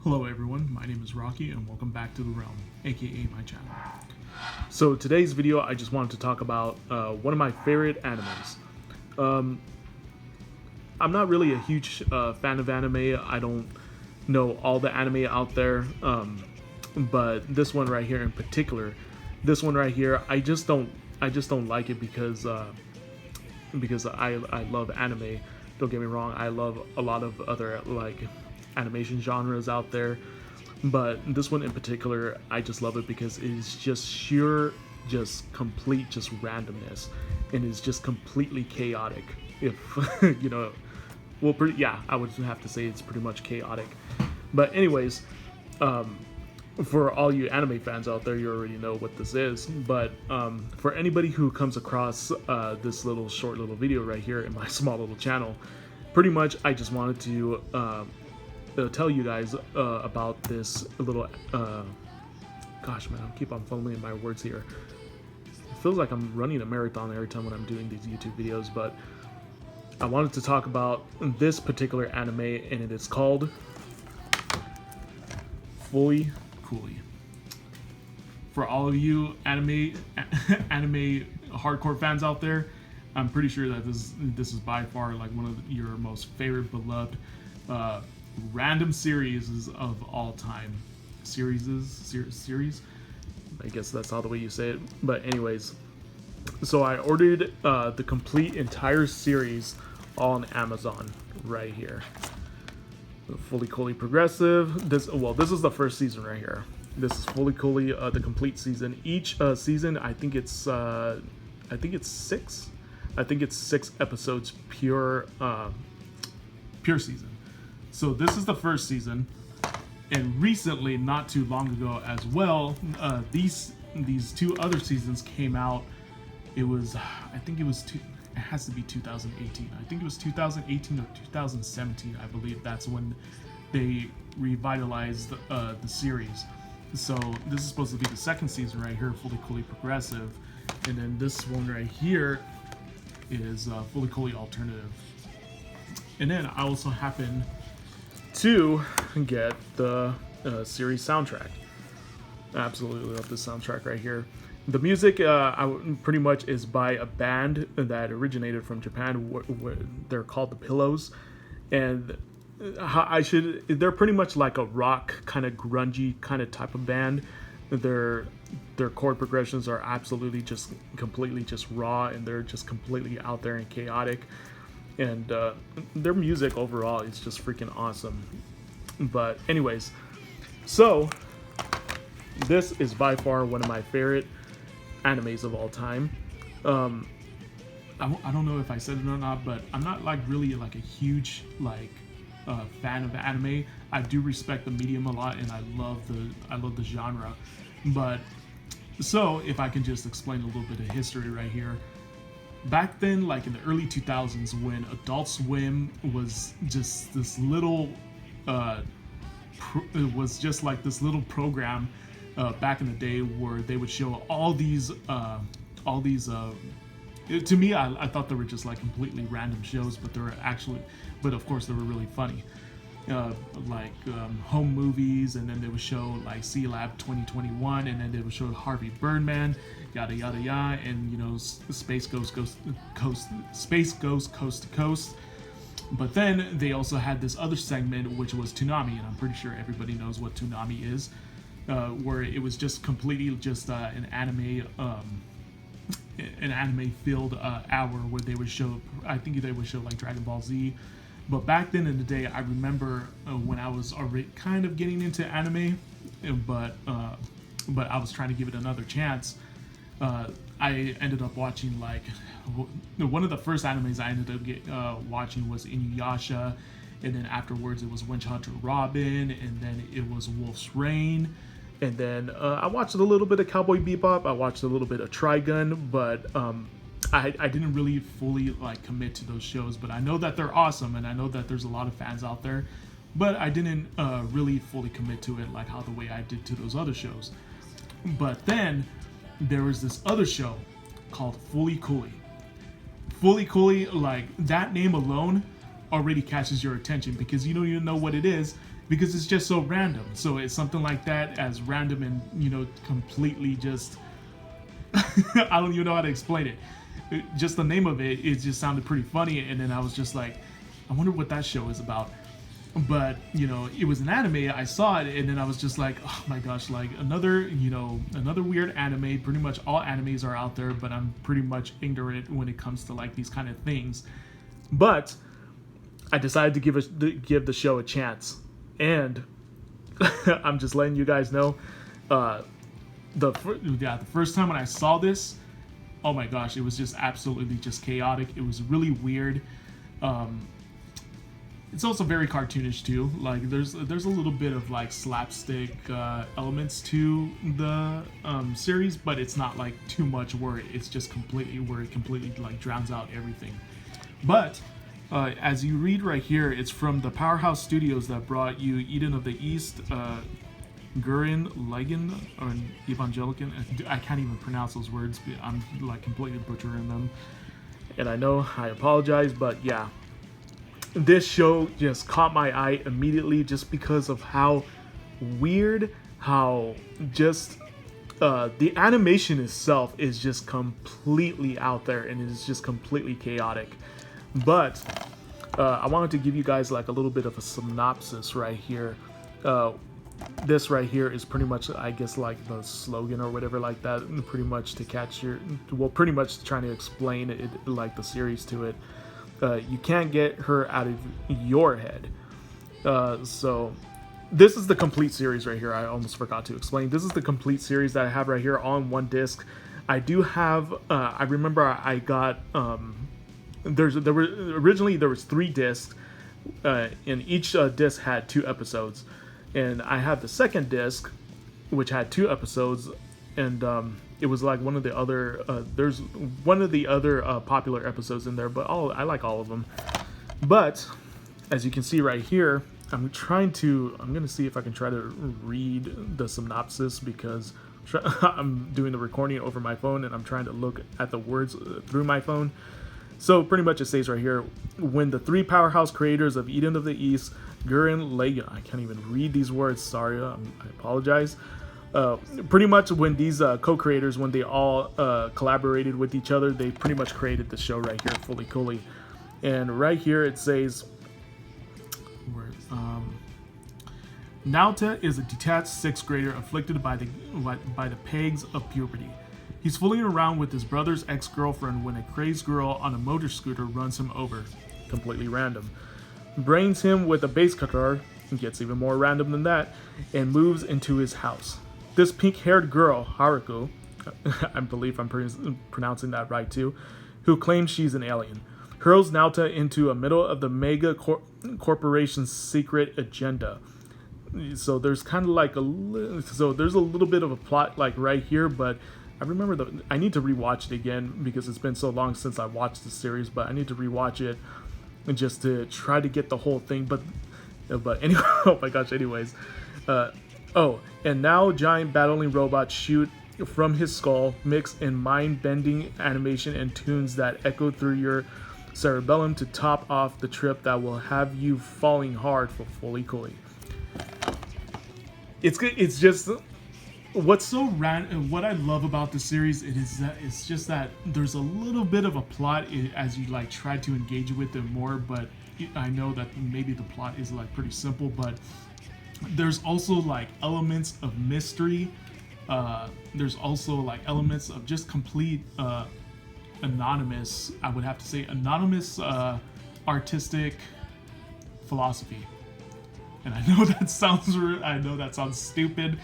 Hello everyone, my name is Rocky and welcome back to The Realm, aka my channel. So today's video I just wanted to talk about one of my favorite animes. I'm not really a huge fan of anime. I don't know all the anime out there, but this one right here in particular, I just don't like it because I love anime. Don't get me wrong, I love a lot of other like animation genres out there, but this one in particular, I just love it because it is just sheer, complete randomness, and is just completely chaotic. If you know, well, yeah, I would have to say it's pretty much chaotic. But anyways, for all you anime fans out there, you already know what this is. But for anybody who comes across this short little video right here in my small little channel, pretty much I just wanted to tell you guys about this little. Gosh, man, I keep on fumbling my words here. It feels like I'm running a marathon every time when I'm doing these YouTube videos, but I wanted to talk about this particular anime, and it is called Fooly Cooly. For all of you anime hardcore fans out there, I'm pretty sure that this is by far like one of your most favorite beloved random series of all time. Series? I guess that's all the way you say it. But anyways, so I ordered the complete entire series on Amazon right here. Fooly Cooly Progressive. This is the first season right here. This is Fooly Cooly, the complete season. Each season, I think it's 6. I think it's 6 episodes pure season. So this is the first season, and recently, not too long ago as well, these 2 other seasons came out. It has to be 2018. I think it was 2018 or 2017. I believe that's when they revitalized the series. So this is supposed to be the second season right here, Fooly Cooly Progressive, and then this one right here is Fooly Cooly Alternative. And then I also happen to get the series soundtrack. I absolutely love this soundtrack right here. The music pretty much is by a band that originated from Japan. They're called the Pillows, and they're pretty much like a rock kind of grungy kind of type of band. Their chord progressions are absolutely completely raw, and they're just completely out there and chaotic. And their music overall is just freaking awesome. But anyways, so this is by far one of my favorite animes of all time. I don't know if I said it or not, but I'm not really a huge fan of anime. I do respect the medium a lot, and I love the genre. But so if I can just explain a little bit of history right here. Back then, like in the early 2000s, when Adult Swim was just this little, it was just like this little program back in the day where they would show all these. To me, I thought they were just like completely random shows, but but of course they were really funny. Home movies, and then they would show like C Lab 2021, and then they would show Harvey Birdman, yada yada yada, and Space goes coast to coast. But then they also had this other segment which was Toonami, and I'm pretty sure everybody knows what Toonami is, where it was just completely an anime filled hour where they would show, I think they would show like Dragon Ball Z. But back then in the day, I remember when I was already kind of getting into anime, but I was trying to give it another chance. I ended up watching one of the first animes I ended up watching was Inuyasha, and then afterwards it was Witch Hunter Robin, and then it was Wolf's Rain, and then I watched a little bit of Cowboy Bebop. I watched a little bit of Trigun, but I didn't really fully commit to those shows, but I know that they're awesome, and I know that there's a lot of fans out there, but I didn't really fully commit to it like how the way I did to those other shows. But then there was this other show called Fooly Cooly. Fooly Cooly, like that name alone already catches your attention because you don't even know what it is because it's just so random. So it's something like that, as random and completely just I don't even know how to explain it. Just the name of it just sounded pretty funny, and then I was just like, I wonder what that show is about. But it was an anime. I saw it, and then I was just like, oh my gosh, like another weird anime. Pretty much all animes are out there, but I'm pretty much ignorant when it comes to like these kind of things. But I decided to give the show a chance, and I'm just letting you guys know. The first time when I saw this, oh my gosh, it was just absolutely just chaotic. It was really weird. It's also very cartoonish too. Like there's a little bit of like slapstick elements to the series, but it's not like too much where it completely like drowns out everything. But as you read right here, it's from the Powerhouse Studios that brought you Eden of the East, Gurren Lagann, or Evangelican. I can't even pronounce those words. I'm like completely butchering them, and I know I apologize, but yeah. This show just caught my eye immediately just because of how weird, how just the animation itself is just completely out there and it is just completely chaotic. But I wanted to give you guys like a little bit of a synopsis right here. This right here is pretty much, I guess, like the slogan or whatever like that, pretty much to catch your, well, pretty much trying to explain it, like the series to it. You can't get her out of your head. So this is the complete series right here. I almost forgot to explain. This is the complete series that I have right here on one disc. I do have, I remember I got, originally there was 3 discs, and each disc had 2 episodes. And I have the second disc, which had 2 episodes, and it was like one of the other, there's one of the other popular episodes in there, but I like all of them. But as you can see right here, I'm going to see if I can try to read the synopsis because I'm doing the recording over my phone and I'm trying to look at the words through my phone. So pretty much it says right here, when the 3 powerhouse creators of Eden of the East, Gurren Lagann, I can't even read these words, sorry, I apologize. Pretty much when these co-creators, when they all collaborated with each other, they pretty much created the show right here, Fooly Cooly. And right here it says, Naota is a detached 6th grader afflicted by the plagues of puberty. He's fooling around with his brother's ex-girlfriend when a crazed girl on a motor scooter runs him over, completely random, brains him with a bass guitar, gets even more random than that, and moves into his house. This pink-haired girl, Haruko, I believe I'm pronouncing that right too, who claims she's an alien, hurls Naota into a middle of the mega corporation's secret agenda. So there's kind of like there's a little bit of a plot like right here, but I remember I need to rewatch it again because it's been so long since I watched the series, but I need to rewatch it just to try to get the whole thing. But anyway, oh my gosh, anyways. And now giant battling robots shoot from his skull, mixed in mind-bending animation and tunes that echo through your cerebellum to top off the trip that will have you falling hard for Fooly Cooly. It's just what's so random. What I love about the series is that it's just that there's a little bit of a plot as you like try to engage with it more. But I know that maybe the plot is like pretty simple, but there's also like elements of mystery. There's also like elements of just complete anonymous. I would have to say anonymous artistic philosophy. And I know that sounds stupid,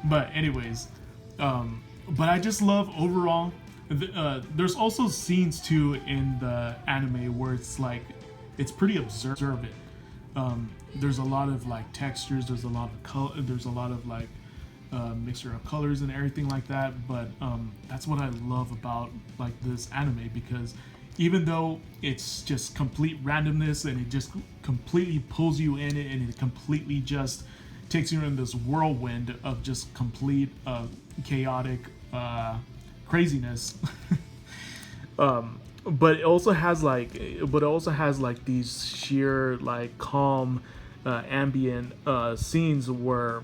but anyways, but I just love overall. There's also scenes too in the anime where it's like it's pretty observant. There's a lot of like textures. There's a lot of color. There's a lot of like mixture of colors and everything like that. But that's what I love about like this anime, because even though it's just complete randomness and it just completely pulls you in it and it completely just takes you in this whirlwind of just complete chaotic craziness. but it also has like these sheer like calm ambient scenes where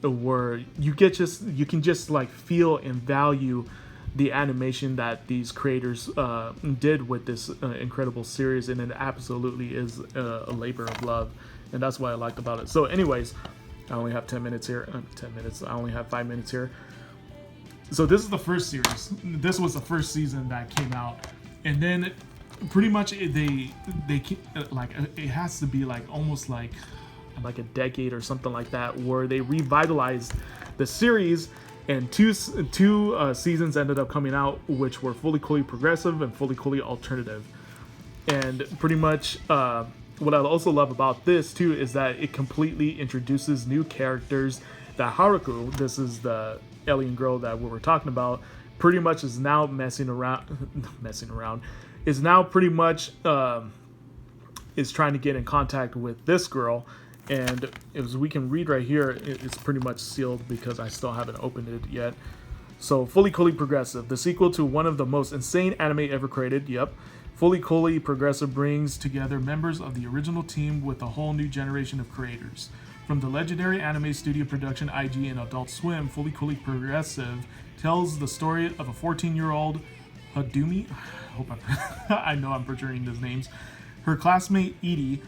you can just like feel and value the animation that these creators did with this incredible series, and it absolutely is a labor of love, and that's what I liked about it. So anyways, I only have 10 minutes here. 10 minutes. I only have 5 minutes here. So this is the first series. This was the first season that came out, and then pretty much they like it has to be like almost like a decade or something like that, where they revitalized the series, and two seasons ended up coming out, which were Fooly Cooly Progressive and Fooly Cooly Alternative. And pretty much what I also love about this too is that it completely introduces new characters. That Haruko, this is the alien girl that we were talking about, pretty much is now messing around, is now pretty much is trying to get in contact with this girl. And as we can read right here, it's pretty much sealed because I still haven't opened it yet. So, Fooly Cooly Progressive, the sequel to one of the most insane anime ever created. Yep. Fooly Cooly Progressive brings together members of the original team with a whole new generation of creators. From the legendary anime studio production IG and Adult Swim, Fooly Cooly Progressive tells the story of a 14-year-old Hadumi. I know I'm butchering these names. Her classmate Edie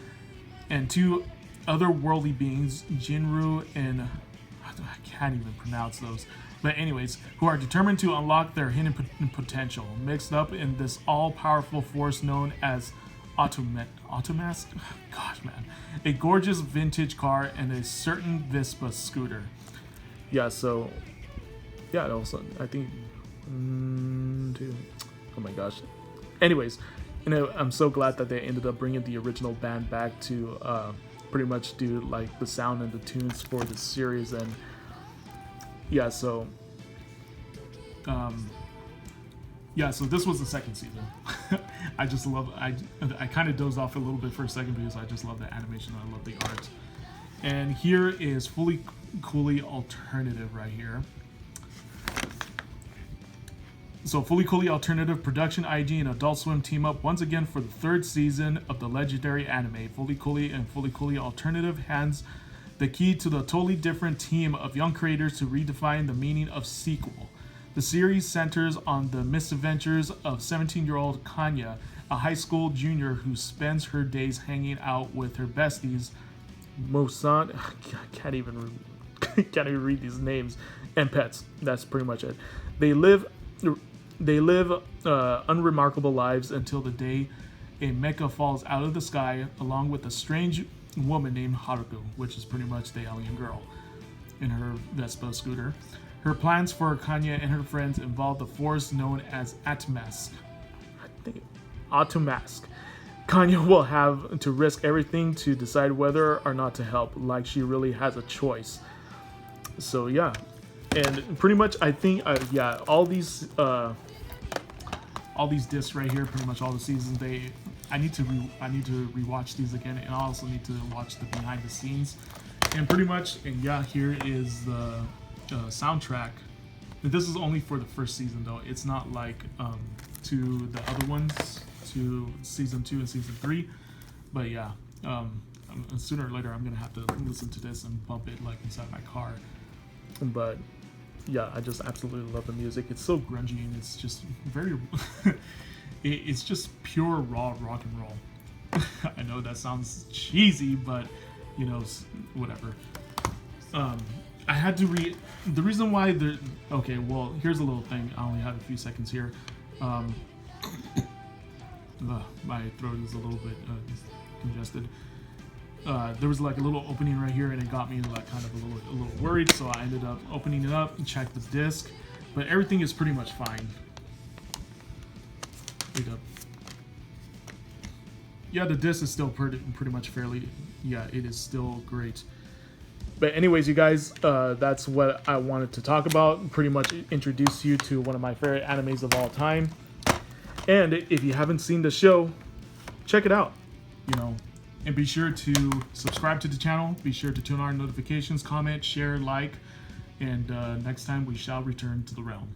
and two otherworldly beings, Jinru and I can't even pronounce those. But anyways, who are determined to unlock their hidden potential, mixed up in this all-powerful force known as Automask? Gosh, man. A gorgeous vintage car and a certain Vespa scooter. Yeah, so... yeah, also, I think... oh my gosh. Anyways, I'm so glad that they ended up bringing the original band back to pretty much do like the sound and the tunes for the series. And yeah, so so this was the second season. I just love, I kind of dozed off a little bit for a second because I just love the animation, I love the art. And here is Fooly Cooly Alternative right here. So Fooly Cooly Alternative production, IG and Adult Swim team up once again for the third season of the legendary anime. Fooly Cooly and Fooly Cooly Alternative hands the key to the totally different team of young creators to redefine the meaning of sequel. The series centers on the misadventures of 17-year-old Kanya, a high school junior who spends her days hanging out with her besties, Mosan, I can't even read these names, and pets. That's pretty much it. They live unremarkable lives until the day a mecha falls out of the sky along with a strange woman named Haruko, which is pretty much the alien girl, in her Vespa scooter. Her plans for Kanya and her friends involve the force known as Automask. Kanya will have to risk everything to decide whether or not to help, like she really has a choice. So yeah. And pretty much, I think, all these discs right here, pretty much all the seasons, I need to rewatch these again, and I also need to watch the behind the scenes. And pretty much, and yeah, here is the soundtrack. This is only for the first season though. It's not like to the other ones, to season 2 and season 3. But yeah, sooner or later I'm gonna have to listen to this and bump it like inside my car. But yeah, I just absolutely love the music. It's so grungy and it's just very it's just pure raw rock and roll. I know that sounds cheesy, but you know, whatever. I had to read the reason why okay, well, here's a little thing. I only have a few seconds here. My throat is a little bit congested. There was like a little opening right here, and it got me like kind of a little worried. So I ended up opening it up and checked the disc, but everything is pretty much fine. Wait up. Yeah, the disc is still pretty much fairly. Yeah, it is still great. But anyways, you guys, that's what I wanted to talk about. Pretty much introduce you to one of my favorite animes of all time. And if you haven't seen the show, check it out. You know. And be sure to subscribe to the channel. Be sure to turn on notifications, comment, share, like. And next time we shall return to the realm.